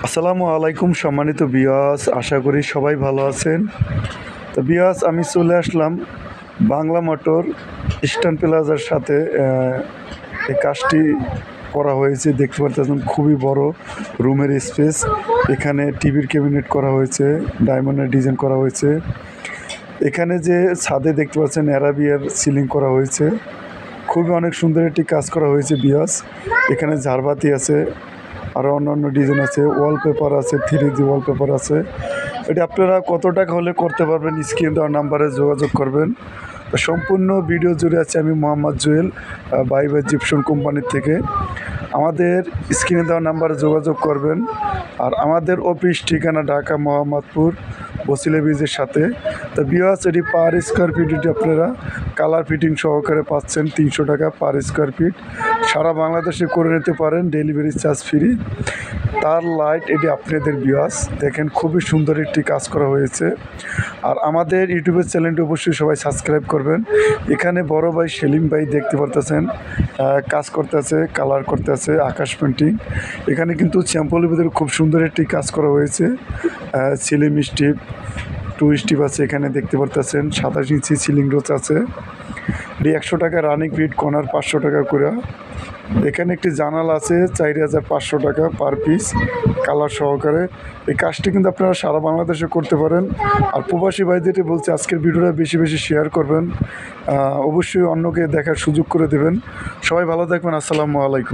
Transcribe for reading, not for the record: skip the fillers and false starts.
আসসালামু আলাইকুম সম্মানিত বিয়াস, আশা করি সবাই ভালো আছেন। তো বিয়াস, আমি চলে আসলাম বাংলা মোটর ইস্টার্ন প্লাজার সাথে। এই কাজটি করা হয়েছে, দেখতে পাচ্ছেন খুবই বড় রুমের স্পেস। এখানে টিভির ক্যাবিনেট করা হয়েছে, ডায়মন্ডের ডিজাইন করা হয়েছে। এখানে যে ছাদে দেখতে পাচ্ছেন অ্যারাবিয়ার সিলিং করা হয়েছে, খুবই অনেক সুন্দর একটি কাজ করা হয়েছে বিয়াস। এখানে ঝাড়বাতি আছে, আরও অন্যান্য ডিজাইন আছে, ওয়ালপেপার আছে, 3D ওয়ালপেপার আছে। এটা আপনারা কত টাকা হলে করতে পারবেন, স্ক্রিন দেওয়ার নাম্বারে যোগাযোগ করবেন। তো সম্পূর্ণ ভিডিও জুড়ে আছে আমি মোহাম্মদ জুয়েল, বাই জিপসন কোম্পানির থেকে। আমাদের স্ক্রিনে দেওয়া নাম্বারে যোগাযোগ করবেন। আর আমাদের অফিস ঠিকানা ঢাকা মোহাম্মদপুর বসিলা ব্রিজের সাথে। তো বিয়াস, এটি পার স্কোয়ার ফিট এটি আপনারা কালার ফিটিং সহকারে পাচ্ছেন 300 টাকা পার স্কোয়ার ফিট। সারা বাংলাদেশে করে নিতে পারেন, ডেলিভারি চার্জ ফ্রি। তার লাইট এটি আপনাদের বিয়াস দেখেন, খুবই সুন্দর একটি কাজ করা হয়েছে। আর আমাদের ইউটিউবের চ্যানেলটি অবশ্যই সবাই সাবস্ক্রাইব করবেন। এখানে বড় ভাই সেলিম ভাই দেখতে পারতেছেন কাজ করতেছে, কালার করতেছে, আকাশ পেন্টিং। এখানে কিন্তু স্যাম্পলের ভিতরে খুব সুন্দর একটি কাজ করা হয়েছে। সিলিং স্টিপ, 2 স্টিপ আছে, এখানে দেখতে পারতেছেন 27 ইঞ্চি সিলিং রোজ আছে। এটি 100 টাকা রানিং ফিট, কর্নার 500 টাকা করে। এখানে একটি জানাল আছে 4500 টাকা পার পিস, কালার সহকারে। এই কাজটি কিন্তু আপনারা সারা বাংলাদেশে করতে পারেন। আর প্রবাসী ভাইদের বলছে আজকের ভিডিওটা বেশি বেশি শেয়ার করবেন, অবশ্যই অন্যকে দেখার সুযোগ করে দেবেন। সবাই ভালো থাকবেন, আসসালামু আলাইকুম।